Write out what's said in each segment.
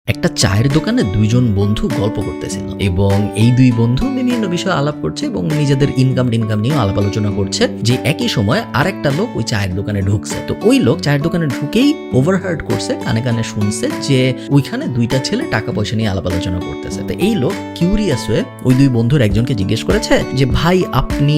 একটা চায়ের দোকানে দুইজন বন্ধু গল্প করতেছিল এবং এই দুই বন্ধু বিভিন্ন বিষয়ে আলাপ করছে এবং নিজেদের ইনকাম নিয়ে আলাপ আলোচনা করছে যে একই সময় আরেকটা লোক ওই চায়ের দোকানে ঢুকছে। তো ওই লোক চায়ের দোকানে ঢুকেই ওভারহার্ড করছে, কানে কানে শুনছে যে ওইখানে দুইটা ছেলে টাকা পয়সা নিয়ে আলাপ আলোচনা করতেছে। তো এই লোক কিউরিয়াস হয়ে ওই দুই বন্ধুর একজনকে জিজ্ঞেস করেছে যে ভাই, আপনি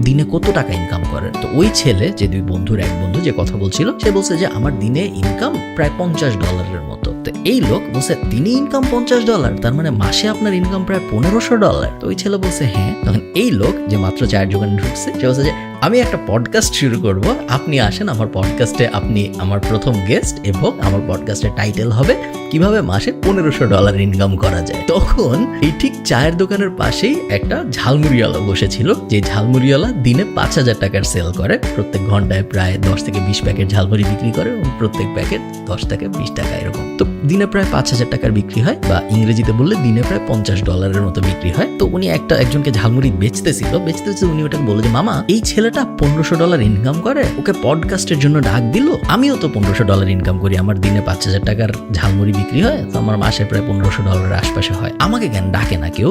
দিনে কত টাকা ইনকাম করেন? তো ওই ছেলে, যে দুই বন্ধুর এক বন্ধু যে কথা বলছিল, সে বলছে যে আমার দিনে ইনকাম প্রায় $50 মতো। তো এই লোক বলছে দিনে ইনকাম $50, তার মানে মাসে আপনার ইনকাম প্রায় $1500। তো ওই ছেলে বলছে হ্যাঁ। তখন এই লোক, যে মাত্র চায়ের দোকানে ঢুকছে, সে বলছে যে আমি একটা পডকাস্ট শুরু করব, আপনি আসেন আমার পডকাস্টে, আপনি আমার প্রথম গেস্ট এবং আমার পডকাস্টের টাইটেল হবে কিভাবে মাসে $1500 ইনকাম করা যায়। তখন এই ঠিক চায়ের দোকানের পাশেই একটা ঝালমুড়িওয়ালা বসেছিল, যে ঝালমুড়িওয়ালা দিনে $5000 সেল করে, প্রত্যেক ঘন্টায় প্রায় 10 থেকে 20 প্যাকেট ঝালমুড়ি বিক্রি করে এবং প্রত্যেক প্যাকেট 10 থেকে 20 টাকা এরকম। তো দিনে প্রায় $5000 বিক্রি হয়, বা ইংরেজিতে বললে দিনে প্রায় $50 মতো বিক্রি হয়। তো উনি একজনকে ঝালমুড়ি বেচতেছিল, উনি ওটাকে বললো যে মামা, এই ছেলেটা $1500 ইনকাম করে, ওকে পডকাস্টের জন্য ডাক দিল, আমিও তো $1500 ইনকাম করি, আমার দিনে $5000 ঝালমুড়ি বিক্রি হয়, তো আমার মাসে প্রায় $1500 আশপাশে হয়, আমাকে কেন ডাকে না কেউ?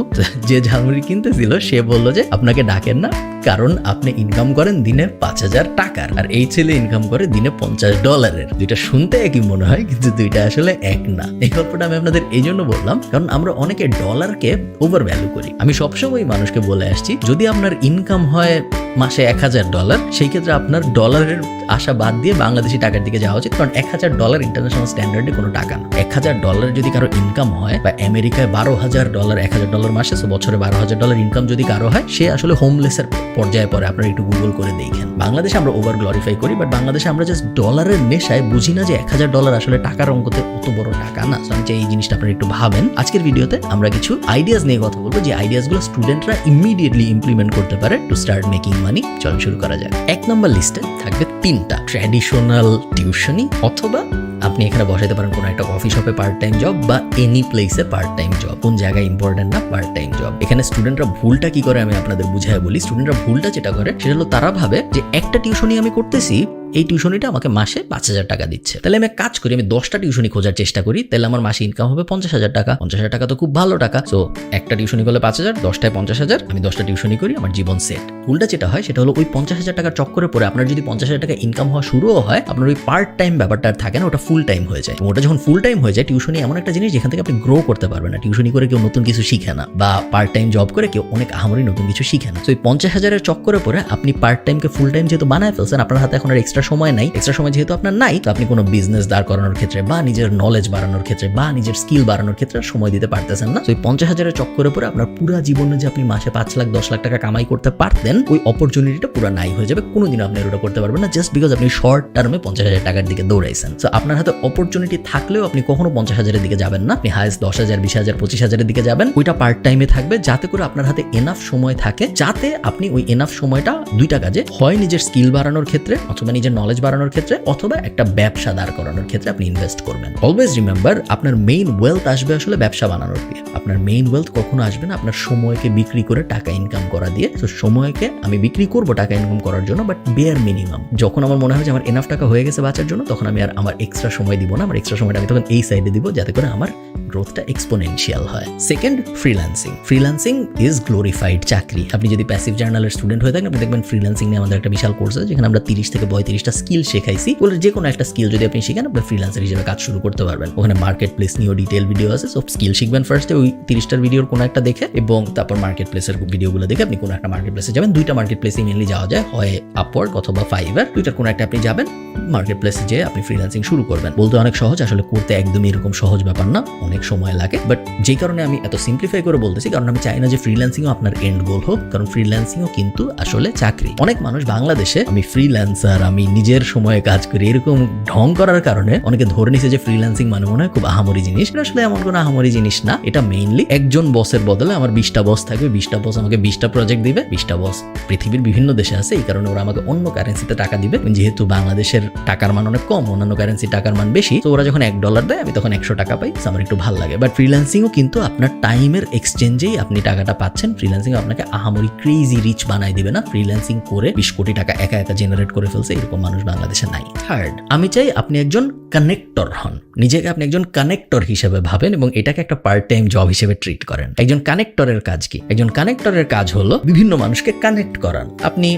যে ঝালমুড়ি কিনতেছিল সে বললো যে আপনাকে ডাকেন না, কারণ আপনি ইনকাম করেন দিনে $5000 আর এই ছেলে ইনকাম করে দিনে $50। দুইটা শুনতে একই মনে হয়, কিন্তু দুইটা আসলে এক না। এই গল্পটা আমি আপনাদের এই জন্য বললাম কারণ আমরা অনেকে ডলারকে ওভার ভ্যালু করি। আমি সবসময় মানুষকে বলে আসছি, যদি আপনার ইনকাম হয় মাসে $1000, সেই ক্ষেত্রে আপনার ডলারের আশা বাদ দিয়ে বাংলাদেশি টাকার দিকে যাওয়া উচিত, কারণ $1000 ইন্টারন্যাশনাল স্ট্যান্ডার্ডে কোনো টাকা না। $1000 যদি কারো ইনকাম হয়, বা আমেরিকায় $12000, $1000 মাসে, তো বছরে $12000 ইনকাম যদি কারো হয়, সে আসলে হোমলেসের পর্যায়ে পড়ে। আপনারা একটু গুগল করে দেখেন। বাংলাদেশে আমরা ওভার গ্লোরিফাই করি, বাট বাংলাদেশে আমরা জাস্ট ডলারের নেশায় বুঝি না যে $1000 আসলে টাকার অঙ্কতে অত বড় টাকা না। আমি চাই এই জিনিসটা আপনারা একটু ভাবেন। আজকের ভিডিওতে আমরা কিছু আইডিয়াস নিয়ে কথা বলবো, যে আইডিয়াসগুলো স্টুডেন্টরা ইমিডিয়েটলি ইমপ্লিমেন্ট করতে পারে টু স্টার্ট মেকিং মানি। চলুন শুরু করা যায়। 1 নম্বর লিস্টে থাকবে 3টা ট্র্যাডিশনাল টিউশনি, অথবা আপনি এখানে বসাইতে পারেন কোনো একটা কফি শপে পার্ট টাইম জব, বা এনি প্লেসে পার্ট টাইম জব। কোন জায়গায় ইম্পর্টেন্ট না, পার্ট টাইম জব। এখানে স্টুডেন্টরা ভুলটা কি করে আমি আপনাদের বুঝাই বলি। স্টুডেন্টরা ভুলটা যেটা করে সেটা হলো, তারা ভাবে যে একটা টিউশনি আমি করতেছি, এই টিউশনিটা আমাকে মাসে $5000 দিচ্ছে, তাহলে আমি এক কাজ করি, আমি 10টা টিউশনি খোঁজার চেষ্টা করি, তাহলে আমার মাসে ইনকাম হবে $50000। $50000 তো খুব ভালো টাকা। সো একটা টিউশনি করলে 5000, 10টায় 50000, আমি 10টা টিউশনি করি, আমার জীবন সেট। উল্টা যেটা হয় সেটা হলো, ওই $50000 চক্করে পরে আপনার যদি $50000 ইনকাম হওয়া শুরুও হয়, আপনার ওই পার্ট টাইম ব্যাপারটা আর থাকে না, ওটা ফুল টাইম হয়ে যায়। ওটা যখন ফুল টাইম হয়ে যায়, টিউশনি এমন একটা জিনিস যেখান থেকে আপনি গ্রো করতে পারবেন না। টিউশনি করে কেউ নতুন কিছু শিখে না, বা পার্ট টাইম জব করে কেউ অনেক আহামরি নতুন কিছু শিখে না। তো এই 50000-এর চক্করে পরে আপনি পার্ট টাইমকে ফুল টাইম যেহেতু বানায় ফেলছেন, আপনার হাতে এখন আর এক্সট্রা সময় নাই। এক্সট্রা সময় যেহেতু আপনার নাই, তো আপনি কোনো বিজনেস দাঁড় করানোর ক্ষেত্রে, বা নিজের নলেজ বাড়ানোর ক্ষেত্রে, বা নিজের স্কিল বাড়ানোর ক্ষেত্রে সময় দিতে পারতেছেন না। তো এই 50000-এর চক্করে পরে আপনার পুরো জীবনে যে আপনি মাসে 5 লাখ 10 লাখ টাকা কামাই করতে পারতেন, ওই অপরচুনিটিটা পুরো নাই হয়ে যাবে। কোনোদিন আপনি ওটা করতে পারবেন না, জাস্ট বিকজ আপনি শর্ট টার্মে 50000 টাকার দিকে দৌড়াইছেন। তো আপনার হাতে অপরচুনিটি থাকলেও আপনি কখনো 50000-এর দিকে যাবেন না। আপনি হাইস্ট 10,000, 20,000, 25,000-এর দিকে যাবেন। ওইটা পার্ট টাইমে থাকবে, যাতে করে আপনার হাতে এনাফ সময় থাকে, যাতে আপনি ওই এনাফ সময়টা দুইটা কাজে, হয় নিজের স্কিল বাড়ানোর ক্ষেত্রে, অথবা নিজের নলেজ বাড়ানোর ক্ষেত্রে, অথবা একটা ব্যবসা দাঁড় করানোর ক্ষেত্রে আপনি ইনভেস্ট করবেন। অলওয়েজ রিমেম্বার, আপনার মেইন ওয়েলথ আসবে আসলে ব্যবসা বানানোর দিয়ে। আপনার মেইন ওয়েলথ কখনো আসবে না আপনার সময়কে বিক্রি করে টাকা ইনকাম করা দিয়ে। তো সময়কে আমি বিক্রি করবো টাকা ইনকাম করার জন্য, বাট বেয়ার মিনিমাম। যখন আমার মনে হয় যে আমার এনাফ টাকা হয়ে গেছে বাঁচার জন্য, তখন আমি আর আমার এক্সট্রা সময় দিব না। আমার এক্সট্রা সময়টা আমি তখন এই সাইডে দিব, যাতে করে আমার গ্রোথটা এক্সপোনেনশিয়াল হয়। Second, freelancing. Freelancing is glorified চাকরি। আপনি যদি প্যাসিভ জার্নালের স্টুডেন্ট হয়ে থাকেন, আপনি দেখবেন ফ্রিল্যান্সিং নিয়ে আমাদের একটা বিশাল কোর্স আছে, যেখানে আমরা 30 থেকে 35টা স্কিল শেখাইছি। বলে যে কোনো একটা স্কিল যদি আপনি শিখেন, আপনি ফ্রিল্যান্সার হিসেবে কাজ শুরু করতে পারবেন। ওখানে মার্কেট প্লেস নিয়েও ডিটেল ভিডিও আছে। সব স্কিল শিখবেন ফার্স্টে ওই 30টার ভিডিওর কোনো একটা দেখে, এবং তারপর মার্কেট প্লেসের ভিডিওগুলো দেখে আপনি কোনো একটা মার্কেট প্লেসে যাবেন। 2টা মার্কেট প্লেসে মেনলি যাওয়া যায়, হয় আপওয়ার্ক অথবা ফাইবার। 2টার কোনো একটা আপনি যাবেন, মার্কেট প্লেসে যেয়ে আপনি ফ্রিল্যান্সিং শুরু করবেন। বলতে অনেক সহজ, আসলে করতে একদমই এরকম সহজ ব্যাপার না, অনেক সময় লাগে। বাট যেই কারণে আমি এত সিম্পলিফাই করে বলতেছি, কারণ আমি চাই না যে ফ্রিল্যান্সিংও আপনার এন্ড গোল হোক, কারণ ফ্রিল্যান্সিংও কিন্তু আসলে চাকরি। অনেক মানুষ বাংলাদেশে আমি ফ্রিল্যান্সার, আমি নিজের সময়ে কাজ করি, এরকম ঢং করার কারণে অনেকে ধরে নিছে যে ফ্রিল্যান্সিং মানে মনে হয় খুব আহামরি জিনিস। এটা আসলে এমন কোনো আহামরি জিনিস না। এটা মেইনলি একজন বসের বদলে আমার 20টা বস থাকবে, 20টা বস আমাকে 20টা প্রজেক্ট দিবে। 20টা বস পৃথিবীর বিভিন্ন দেশে আছে, এই কারণে ওরা আমাকে অন্য কারেন্সিতে টাকা দিবে। যেহেতু বাংলাদেশের টাকার মান অনেক কম, অন্যান্য কারেন্সির টাকার মান বেশি, তো ওরা যখন $1 দেয়, আমি তখন 100 টাকা পাই। আমার একটু ভালো লাগে। বাট ফ্রিল্যান্সিংও কিন্তু আপনার টাইমের এক্সচেঞ্জেই আপনি টাকাটা পাচ্ছেন। ফ্রিল্যান্সিং আপনাকে আহামরি ক্রেজি রিচ বানাই দিবে না। ফ্রিল্যান্সিং করে 20 কোটি টাকা একা একা জেনারেট করে ফেলছে এরকম মানুষ বাংলাদেশে নাই। থার্ড, আমি চাই আপনি একজন কানেক্টর হন। নিজেকে আপনি একজন কানেক্টর হিসেবে ভাবেন এবং এটাকে একটা পার্ট টাইম জব হিসেবে ট্রিট করেন। একজন কানেক্টরের কাজ কি? একজন কানেক্টরের কাজ হলো বিভিন্ন মানুষকে কানেক্ট করান। আপনি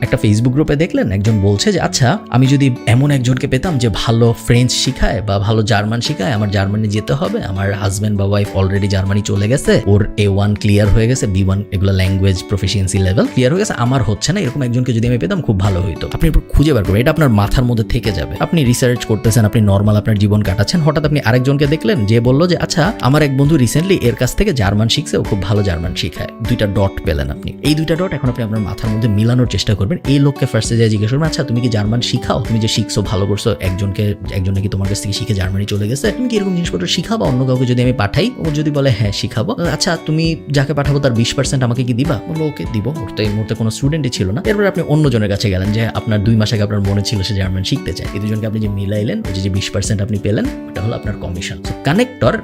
একটা ফেসবুক গ্রুপে দেখলেন একজন বলছে যে আচ্ছা, আমি যদি এমন একজনকে পেতাম যে ভালো ফ্রেঞ্চ শিখায় বা ভালো জার্মান শিখায়, আমার জার্মানি যেতে হবে, আমার হাজব্যান্ড বা ওয়াইফ অলরেডি জার্মানি চলে গেছে, ওর A1 ক্লিয়ার হয়ে গেছে, B1 এগুলো ল্যাঙ্গুয়েজ প্রফিসিয়েন্সি লেভেল ক্লিয়ার হয়ে গেছে, আমার হচ্ছে না, এরকম একজনকে যদি আমি পেতাম খুব ভালো হইতো। আপনি এরপর খুঁজে বার করবেন, এটা আপনার মাথার মধ্যে থেকে যাবে। আপনি রিসার্চ করতেছেন, আপনি নর্মাল আপনার জীবন কাটাচ্ছেন, হঠাৎ আপনি আরেকজনকে দেখলেন যে বললো যে আচ্ছা, আমার এক বন্ধু রিসেন্টলি এর কাছ থেকে জার্মান শিখছে, ও খুব ভালো জার্মান শিখায়। 2টা ডট পেলেন আপনি। এই 2টা ডট এখন আপনি আপনার মাথার মধ্যে মিলানোর চেষ্টা করবেন। এই লোককে ফার্স্টে যা জিজ্ঞেস করবেন, আচ্ছা তুমি কি জার্মান শিখাও? তুমি যে শিখছো, ভালো করছো, একজন নাকি তোমার কাছ থেকে শিখে জার্মানি চলে গেছে, তুমি কি এরকম জিনিসপত্র শিখাবা অন্য কাউকে যদি আমি পাঠাই? ও যদি বলে হ্যাঁ শিখাবো, আচ্ছা তুমি যাকে পাঠাবো তার 20% আমাকে কি দিবা? বললো ওকে দিব। ওর তো এই মুহূর্তে কোনো স্টুডেন্টই ছিল না। এরপর আপনি অন্যজনের কাছে গেলেন যে আপনার 2 মাস আগে আপনার মনে ছিল সে জার্মান শিখতে চায়, এই দুজনকে আপনি যে মিলাইলেন, ওই যে 20% আপনি পেলেন, ওটা হলো আপনার কমিশন। কানেক্টর,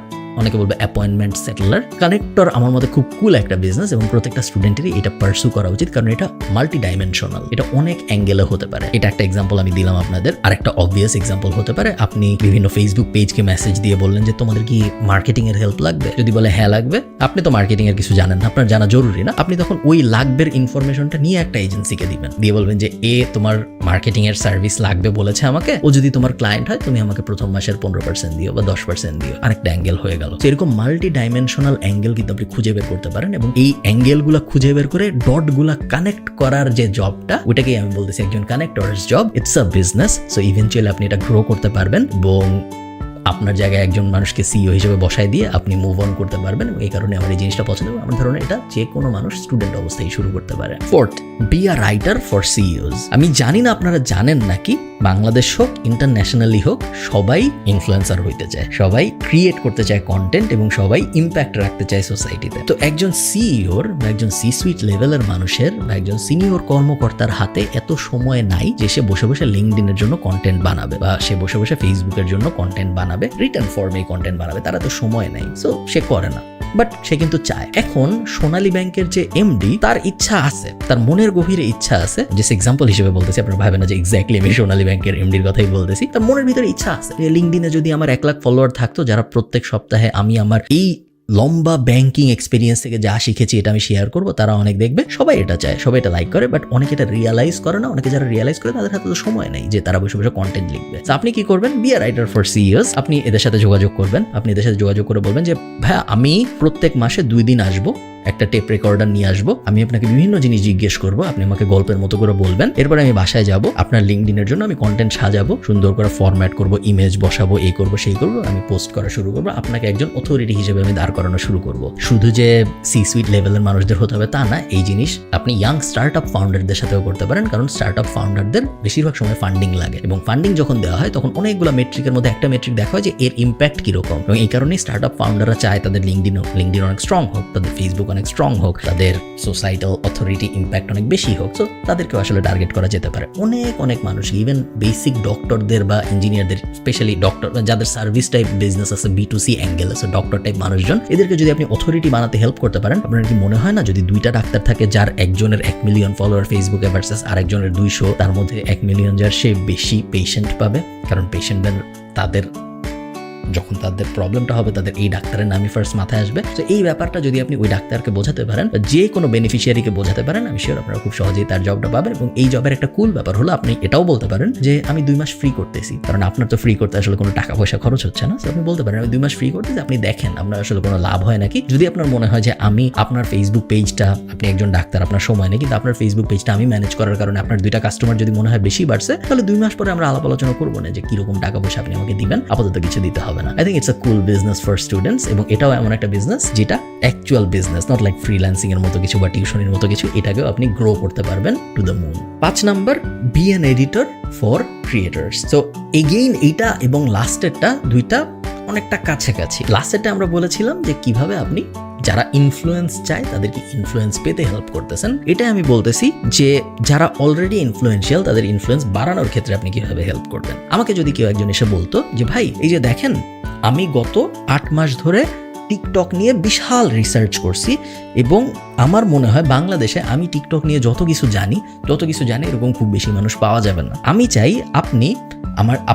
অনেকে বলবে অ্যাপয়েন্টমেন্ট সেটেলার। কানেক্টর আমার মতে খুব কুল একটা বিজনেস এবং প্রত্যেকটা স্টুডেন্টেরই এটা পার্সু করা উচিত, কারণ এটা মাল্টি ডাইমেনশনাল, এটা অনেক অ্যাঙ্গেলে হতে পারে। এটা একটা এক্সাম্পল আমি দিলাম আপনাদের। আর একটা অবভিয়াস এক্সাম্পল হতে পারে, আপনি বিভিন্ন ফেসবুক পেজকে মেসেজ দিয়ে বললেন যে তোমাদের কি মার্কেটিং এর হেল্প লাগবে? যদি বলে হ্যাঁ লাগবে, আপনি তো মার্কেটিং এর কিছু জানেন না, আপনার জানা জরুরি না, আপনি তখন ওই লাগবের ইনফরমেশনটা নিয়ে একটা এজেন্সিকে দিবেন, দিয়ে বলবেন যে তোমার মার্কেটিং এর সার্ভিস লাগবে বলেছে আমাকে, ও যদি তোমার ক্লায়েন্ট হয় তুমি আমাকে প্রথম মাসের 15% দিও বা 10% দিও। আরেকটা অ্যাঙ্গেল হয়ে গেল। এরকম মাল্টি ডাইমেনশনাল অ্যাঙ্গেল কিন্তু আপনি খুঁজে বের করতে পারেন এবং এই অ্যাঙ্গেলগুলো খুঁজে বের করে ডটগুলা কানেক্ট করার যে জবটা, ওটাকেই আমি বলতেছি একজন connectors job. It's a business. So eventually আপনি এটা গ্রো করতে পারবেন এবং আপনার জায়গায় একজন মানুষকে সিইও হিসেবে বসায় দিয়ে আপনি মুভ অন করতে পারবেন। এবং এই কারণে আমার এই জিনিসটা পছন্দ। আমার ধারণা এটা যে কোনো মানুষ স্টুডেন্ট অবস্থায় শুরু করতে পারে। Fourth, be a writer for CEO's. আমি জানি না আপনারা জানেন নাকি, বাংলাদেশ হোক ইন্টারন্যাশনালি হোক, সবাই ইনফ্লুয়েন্সার হইতে চায়, সবাই ক্রিয়েট করতে চায় কন্টেন্ট এবং সবাই ইম্প্যাক্ট রাখতে চায় সোসাইটিতে। তো একজন সিইওর বা একজন সি সুইট লেভেলের মানুষের বা একজন সিনিয়র কর্মকর্তার হাতে এত সময় নাই যে সে বসে বসে লিঙ্কডইনের জন্য কন্টেন্ট বানাবে বা সে বসে বসে ফেসবুকের জন্য কন্টেন্ট বানাবে, রিটার্ন ফর্মে কন্টেন্ট বানাবে। তারা তো সময় নাই, সো সে করে না। বাট সে কিন্তু চায়। এখন সোনালী ব্যাংকের যে এমডি, তার ইচ্ছা আছে, তার মনের গভীরে ইচ্ছা আছে, যে এক্সাম্পল হিসেবে বলতেছি, আপনারা ভাবেন না যে এক্স্যাক্টলি আমি সোনালী ব্যাংকের এমডির কথাই বলতেছি। তার মনের ভিতরে ইচ্ছা আছে লিঙ্কডইনে যদি আমার 1 লাখ ফলোয়ার থাকতো, যারা প্রত্যেক সপ্তাহে আমি আমার এই লম্বা ব্যাংকিং এক্সপিরিয়েন্স থেকে যা শিখেছি এটা আমি শেয়ার করবো, তারা অনেক দেখবে। সবাই এটা চায়, সবাই এটা লাইক করে, বাট অনেকে এটা রিয়ালাইজ করে না। অনেকে যারা রিয়ালাইজ করে তাদের হাতে তো সময় নেই যে তারা বসে বসে কন্টেন্ট লিখবে। তো আপনি কি করবেন? Be a writer for CEO's. আপনি এদের সাথে যোগাযোগ করবেন, আপনি এদের সাথে যোগাযোগ করে বলবেন যে ভাইয়া, আমি প্রত্যেক মাসে 2 দিন আসবো, একটা টেপ রেকর্ডার নিয়ে আসবো, আমি আপনাকে বিভিন্ন জিনিস জিজ্ঞেস করবো, আপনি আমাকে গল্পের মতো করে বলবেন, এরপরে আমি বাসায় যাব, আপনার লিঙ্কডইনের জন্য আমি কন্টেন্ট সাজাবো, সুন্দর করে ফরম্যাট করবো, ইমেজ বসাবো, এই করবো সেই করবো, আমি পোস্ট করা শুরু করবো, আপনাকে একজন অথরিটি হিসেবে আমি দাঁড় করানো শুরু করবো। শুধু যে সি সুইট লেভেলের মানুষদের হতে হবে তা না, এই জিনিস আপনি ইয়াং স্টার্ট আপ ফাউন্ডারদের সাথেও করতে পারেন, কারণ স্টার্ট আপ ফাউন্ডারদের বেশিরভাগ সময় ফান্ডিং লাগে এবং ফান্ডিং যখন দেওয়া হয় তখন অনেকগুলো মেট্রিকের মধ্যে একটা মেট্রিক দেখা হয় যে এর ইম্প্যাক্ট কিরকম। এবং এই কারণেই স্টার্ট আপ ফাউন্ডাররা চায় তাদের লিঙ্কডইন অনেক স্ট্রং হোক, তাদের ফেসবুক অনেক স্ট্রং হোক, তাদের সোসাইটাল অথরিটি ইম্প্যাক্ট অনেক বেশি হোক। সো তাদেরকেও আসলে টার্গেট করা যেতে পারে। অনেক মানুষ, ইভেন বেসিক ডক্টরদের বা ইঞ্জিনিয়ারদের, স্পেশালি ডক্টর যাদের সার্ভিস টাইপ বিজনেস আছে, B2C অ্যাঙ্গেল আছে, ডক্টর টাইপ মানুষজন, এদেরকে যদি আপনি অথরিটি বানাতে হেল্প করতে পারেন, আপনার কি মনে হয় না যদি 2টা ডাক্তার থাকে, যার একজনের 1 মিলিয়ন ফলোয়ার ফেসবুকে ভার্সেস আরেকজনের 200, তার মধ্যে 1 মিলিয়ন যার, সে বেশি পেশেন্ট পাবে? কারণ পেশেন্টদের যখন তাদের প্রবলেমটা হবে, তাদের এই ডাক্তারের নামই ফার্স্ট মাথায় আসবে। তো এই ব্যাপারটা যদি আপনি ওই ডাক্তারকে বোঝাতে পারেন, যে কোনো বেনিফিশিয়ারিকে বোঝাতে পারেন, আমি শিওর আপনারা খুব সহজেই তার জবটা পাবেন। এবং এই জবের একটা কুল ব্যাপার হলো, আপনি এটাও বলতে পারেন যে আমি 2 মাস ফ্রি করতেছি, কারণ আপনার তো ফ্রি করতে আসলে কোনো টাকা পয়সা খরচ হচ্ছে না। আপনি বলতে পারেন আমি 2 মাস ফ্রি করতেছি, আপনি দেখেন আপনার আসলে কোনো লাভ হয় নাকি। যদি আপনার মনে হয় যে আমি আপনার ফেসবুক পেজটা, আপনি একজন ডাক্তার, আপনার সময় নেই, কিন্তু আপনার ফেসবুক পেজটা আমি ম্যানেজ করার কারণে আপনার 2টা কাস্টমার যদি মনে হয় বেশি বাড়ছে, তাহলে 2 মাস পরে আমরা আলাপ আলোচনা করবো না যে কিরকম টাকা পয়সা আপনি আমাকে দিবেন, আপাতত কিছু দিতে হবে না। I think it's a cool business for students. এবং এটাও এমন একটা বিজনেস যেটা actual business, not like freelancing এর মতো কিছু বা টিউশনের মতো কিছু। এটাকেও আপনি গ্রো করতে পারবেন to the moon. 5 number, be an editor for creators. তো এগেইন এইটা এবং লাস্টেরটা 2টা অনেকটা কাছাকাছি। লাস্টেরটা আমরা বলেছিলাম যে কিভাবে আপনি যারা ইনফ্লুয়েন্স চায় তাদেরকে ইনফ্লুয়েন্স পেতে হেল্প করতেছেন। এটাই আমি বলতেছি যে যারা অলরেডি ইনফ্লুয়েন্সিয়াল তাদের ইনফ্লুয়েন্স বাড়ানোর ক্ষেত্রে আপনি কিভাবে হেল্প করবেন। আমাকে যদি কেউ একজন এসে বলতো যে ভাই এই যে দেখেন আমি গত 8 মাস ধরে টিকটক নিয়ে বিশাল রিসার্চ করছি এবং আমার মনে হয় বাংলাদেশে আমি টিকটক নিয়ে যত কিছু জানি এরকম খুব বেশি মানুষ পাওয়া যাবে না। আমি চাই আপনি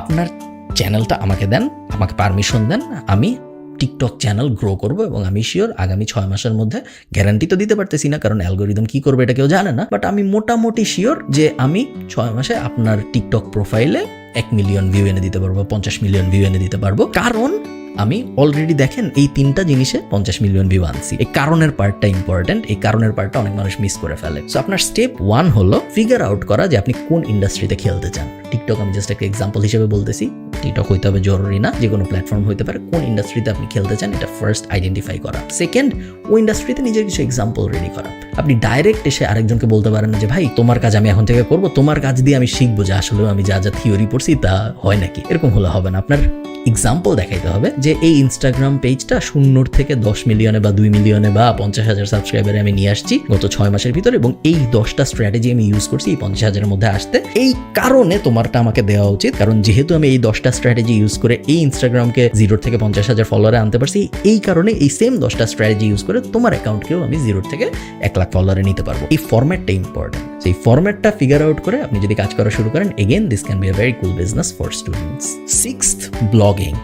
আপনার চ্যানেলটা আমাকে দেন, আমাকে পারমিশন দেন, আমি টিকটক চ্যানেল গ্রো করব এবং আমি শিওর আগামী 6 মাসের মধ্যে, গ্যারান্টি তো দিতে পারতেছি না কারণ অ্যালগোরিদম কি করবে এটা কেউ জানে না, বাট আমি মোটামুটি শিওর যে আমি 6 মাসে আপনার টিকটক প্রোফাইলে 1 মিলিয়ন ভিউ এনে দিতে পারবো, 50 মিলিয়ন ভিউ এনে দিতে পারবো, কারণ আমি অলরেডি দেখেন এই 3টা জিনিসে 50 মিলিয়ন ভিউ আনছি। এই কারণের পার্টটা ইম্পর্টেন্ট, এই কারণের পার্টটা অনেক মানুষ মিস করে ফেলে। সো আপনার স্টেপ 1 হলো ফিগার আউট করা যে আপনি কোন ইন্ডাস্ট্রিতে খেলতে চান। টিকটক আমি জাস্ট একটা এক্সাম্পল হিসেবে বলতেছি, টিকটক হইতে হবে জরুরি না, যে কোনো প্ল্যাটফর্ম হইতে পারে। কোন ইন্ডাস্ট্রিতে আপনি খেলতে চান এটা ফার্স্ট আইডেন্টিফাই করা। সেকেন্ড, ওই ইন্ডাস্ট্রিতে নিজের কিছু এক্সাম্পল রেডি করা। আপনি ডাইরেক্ট এসে আরেকজনকে বলতে পারেন না যে ভাই তোমার কাজ আমি এখন থেকে করবো, তোমার কাজ দিয়ে আমি শিখবো যে আসলে আমি যা যা থিওরি পড়ছি তা হয় নাকি, এরকম হলে হবে না। আপনার এক্সাম্পল দেখাইতে হবে যে এই ইনস্টাগ্রাম পেজটা 0 থেকে 10 মিলিয়নে বা 2 মিলিয়নে বা 50,000 সাবস্ক্রাইবারে আমি নিয়ে আসছি গত 6 মাসের ভিতরে এবং এই 10টা স্ট্র্যাটেজি আমি ইউজ করছি এই 50,000-এর মধ্যে আসতে। এই কারণে তোমারটা আমাকে দেওয়া উচিত, কারণ যেহেতু আমি এই 10টা স্ট্র্যাটেজি ইউজ করে এই ইনস্টাগ্রামকে 0 থেকে 50,000 ফলোয়ারে আনতে পারছি, এই কারণে এই সেম 10টা স্ট্র্যাটেজি ইউজ করে তোমার অ্যাকাউন্টকেও আমি 0 থেকে 1 লাখ ফলোয়ারে নিতে পারবো। এই ফরম্যাটটা ইম্পর্টেন্ট। সেই ফরম্যাটটা ফিগার আউট করে আপনি যদি কাজ করা শুরু করেন, again this can be a very cool business for students. 6th, blogging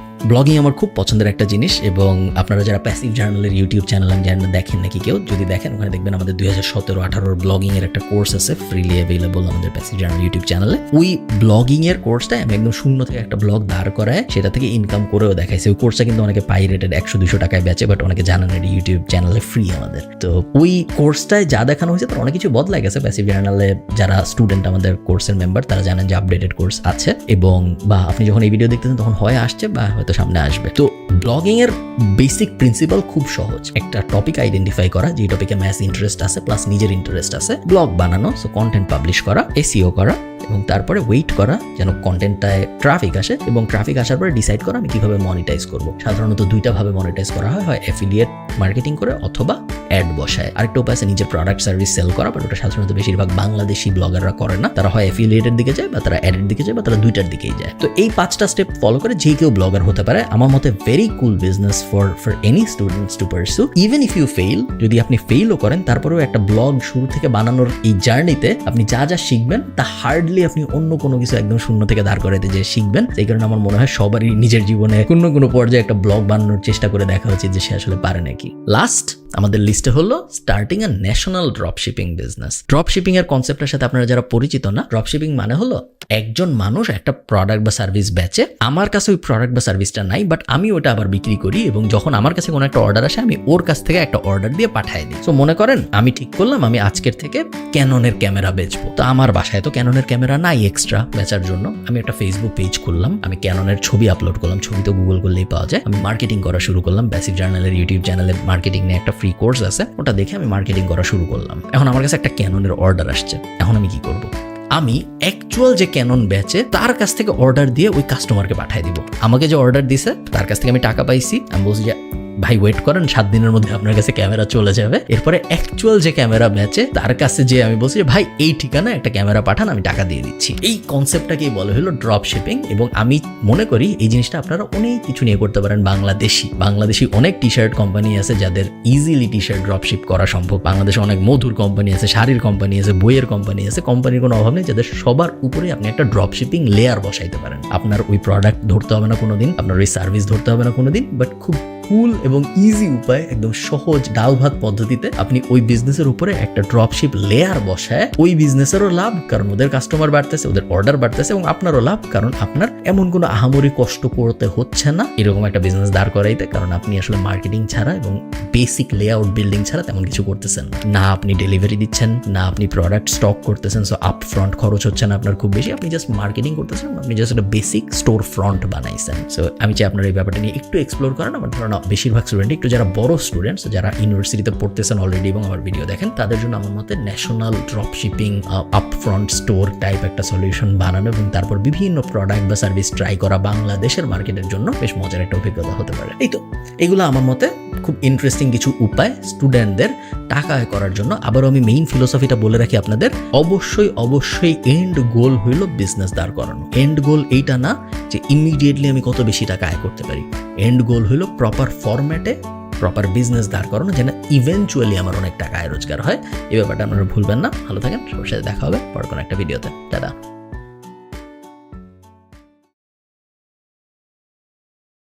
আমার খুব পছন্দের একটা জিনিস এবং আপনারা যারা প্যাসিভ জার্নালের ইউটিউব চ্যানেল আমি জানি না দেখেন নাকি কেউ, যদি দেখেন ওখানে দেখবেন আমাদের 2017-18 ব্লগিং এর একটা কোর্স আছে ফ্রিলি অ্যাভেলেবল আমাদের প্যাসিভ জার্নাল ইউটিউব চ্যানেলে। ওই ব্লগিং এর কোর্সটা আমি একদম 0 থেকে একটা ব্লগ দাঁড় করায় সেটা থেকে ইনকাম করেও দেখাইছে। ওই কোর্সটা কিন্তু অনেকে পাইরেটেড 100-200 টাকায় বেচে, বাট অনেকে জানেন না ইউটিউব চ্যানেলে ফ্রি আমাদের। তো ওই কোর্সটায় যা দেখানো হয়েছে তার অনেক কিছু বদলাই গেছে। প্যাসিভ জার্নালে যারা স্টুডেন্ট আমাদের কোর্সের মেম্বার তারা জানেন যে আপডেটেড কোর্স আছে এবং বা আপনি যখন এই ভিডিও দেখতেছেন তখন হয় আসছে বা হয়তো সামনে আসবে। তো ব্লগিং এর বেসিক প্রিন্সিপাল খুব সহজ, একটা টপিক আইডেন্টিফাই করা যে টপিকে ম্যাস ইন্টারেস্ট আছে প্লাস নিজের ইন্টারেস্ট আছে, ব্লগ বানানো, সো কন্টেন্ট পাবলিশ করা, এসইও করা এবং তারপরে ওয়েট করা যেন কন্টেন্টটায় ট্রাফিক আসে এবং ট্রাফিক আসার পরে ডিসাইড করা আমি কিভাবে মনিটাইজ করব। সাধারণত 2টা ভাবে মনিটাইজ করা হয় অ্যাফিলিয়েট মার্কেটিং করে অথবা অ্যাড বসায়। আরেকটা উপায় আছে নিজের প্রোডাক্ট সার্ভিস সেল করা, বাট ওটা সাধারণত বেশিরভাগ বাংলাদেশি ব্লগাররা করে না। তারা হয় অ্যাফিলিয়েটের দিকে যায় বা তারা অ্যাডের দিকে যায় বা তারা 2টার দিকেই যায়। তো এই 5টা স্টেপ ফলো করে যে কেউ ব্লগার হতে পারে। আমার মতে very cool business for any students to pursue. Even if you fail, যদি আপনি ফেইলও করেন তারপরেও একটা ব্লগ শুরু থেকে বানানোর এই জার্নিতে আপনি যা যা শিখবেন তা হার্ডলি আপনি অন্য কোনো কিছু একদম 0 থেকে দাঁড় করাইতে যে শিখবেন। সেই কারণে আমার মনে হয় সবারই নিজের জীবনে কোনো পর্যায়ে একটা ব্লগ বানানোর চেষ্টা করে দেখা উচিত যে সে আসলে পারে নাকি। লাস্ট আমাদের লিস্টে হলো স্টার্টিং আ ন্যাশনাল ড্রপশিপিং বিজনেস। ড্রপশিপিং এর কনসেপ্টের সাথে আপনারা যারা পরিচিত না, ড্রপশিপিং মানে হলো একজন মানুষ একটা প্রোডাক্ট বা সার্ভিস বেচে, আমার কাছে ওই প্রোডাক্ট বা সার্ভিসটা নাই, বাট আমি ওটা আবার বিক্রি করি এবং যখন আমার কাছে কোনো একটা অর্ডার আসে আমি ওর কাছ থেকে একটা অর্ডার দিয়ে পাঠাই দিই। সো মনে করেন আমি ঠিক করলাম আমি আজকের থেকে ক্যাননের ক্যামেরা বেচবো, তো আমার বাসায় তো ক্যাননের ক্যামেরা নাই এক্সট্রা বেচার জন্য, আমি একটা ফেসবুক পেজ খুললাম, আমি ক্যাননের ছবি আপলোড করলাম, ছবি তো গুগল করলেই পাওয়া যায়, আমি মার্কেটিং করা শুরু করলাম। প্যাসিভ জার্নালের ইউটিউব চ্যানেলে মার্কেটিং নিয়ে একটা ফ্রি কোর্স আছে, ওটা দেখে আমি মার্কেটিং করা শুরু করলাম। এখন আমার কাছে একটা ক্যাননের অর্ডার আসছে, এখন আমি কি করব? আমি অ্যাকচুয়াল যে ক্যানন বেচে তার কাছ থেকে অর্ডার দিয়ে ওই কাস্টমারকে পাঠিয়ে দিব। আমাকে যে অর্ডার দিছে তার কাছ থেকে আমি টাকা পাইছি, আমি বলছি যে ভাই ওয়েট করেন 7 দিনের মধ্যে আপনার কাছে ক্যামেরা চলে যাবে। এরপরে অ্যাকচুয়াল যে ক্যামেরা বেচে তার কাছে যে আমি বলছি যে ভাই এই ঠিকানায় একটা ক্যামেরা পাঠান, আমি টাকা দিয়ে দিচ্ছি। এই কনসেপ্টটাকেই বলা হলো ড্রপ শিপিং এবং আমি মনে করি এই জিনিসটা আপনারা অনেক কিছু নিয়ে করতে পারেন। বাংলাদেশি অনেক টি শার্ট কোম্পানি আছে যাদের easily T shirt drop ship করা সম্ভব। বাংলাদেশে অনেক মধুর কোম্পানি আছে, শাড়ির কোম্পানি আছে, বইয়ের কোম্পানি আছে, কোম্পানির কোনো অভাব নেই যাদের সবার উপরে আপনি একটা ড্রপ শিপিং লেয়ার বসাইতে পারেন। আপনার ওই প্রোডাক্ট ধরতে হবে না কোনোদিন, আপনার ওই সার্ভিস ধরতে হবে না কোনোদিন, বাট খুব কুল এবং ইজি উপায়, একদম সহজ ডাল ভাত পদ্ধতিতে আপনি ওই বিজনেসের উপরে একটা ড্রপশিপ লেয়ার বসায় ওই বিজনেসেরও লাভ, কারণ ওদের কাস্টমার বাড়তেছে, ওদের অর্ডার বাড়তেছে এবং আপনারও লাভ, কারণ আপনার এমন কোনো আহামরি কষ্ট করতে হচ্ছে না এরকম একটা বিজনেস দাঁড় করাইতে, কারণ আপনি আসলে মার্কেটিং ছাড়া এবং বেসিক লেআউট বিল্ডিং ছাড়া তেমন কিছু করতেছেন না। আপনি ডেলিভারি দিচ্ছেন না, আপনি প্রোডাক্ট স্টক করতেছেন, সো আপ ফ্রন্ট খরচ হচ্ছে না আপনার খুব বেশি, আপনি জাস্ট মার্কেটিং করতেছেন, আপনি জাস্ট একটা বেসিক স্টোর ফ্রন্ট বানাইছেন। সো আমি চাই আপনার এই ব্যাপারটা নিয়ে একটু এক্সপ্লোর করেন। আমার ধারণা বেশিরভাগ স্টুডেন্ট, একটু যারা বড় স্টুডেন্টস যারা ইউনিভার্সিটিতে পড়তেছেন অলরেডি এবং আমার ভিডিও দেখেন, তাদের জন্য আমার মতে national drop shipping up front store type একটা সলিউশন বানানো এবং তারপর বিভিন্ন প্রোডাক্ট বা সার্ভিস ট্রাই করা বাংলাদেশের মার্কেটের জন্য বেশ মজার একটা অভিজ্ঞতা হতে পারে। এই তো এগুলো আমার মতে খুব ইন্টারেস্টিং কিছু উপায় স্টুডেন্টদের টাকা আয় করার জন্য। আবারও আমি মেইন ফিলোসফিটা বলে রাখি আপনাদের, অবশ্যই এন্ড গোল হইল বিজনেস দাঁড় করানো। এন্ড গোল এইটা না যে ইমিডিয়েটলি আমি কত বেশি টাকা আয় করতে পারি, এন্ড গোল হইল প্রপার ফরম্যাটে প্রপার বিজনেস দাঁড় করানো, যেন ইভেনচুয়ালি আমার অনেক টাকা আয় রোজগার হয়। এই ব্যাপারটা আপনারা ভুলবেন না। ভালো থাকেন, সবার সাথে দেখা হবে পরে কোনো একটা ভিডিওতে। টাটা।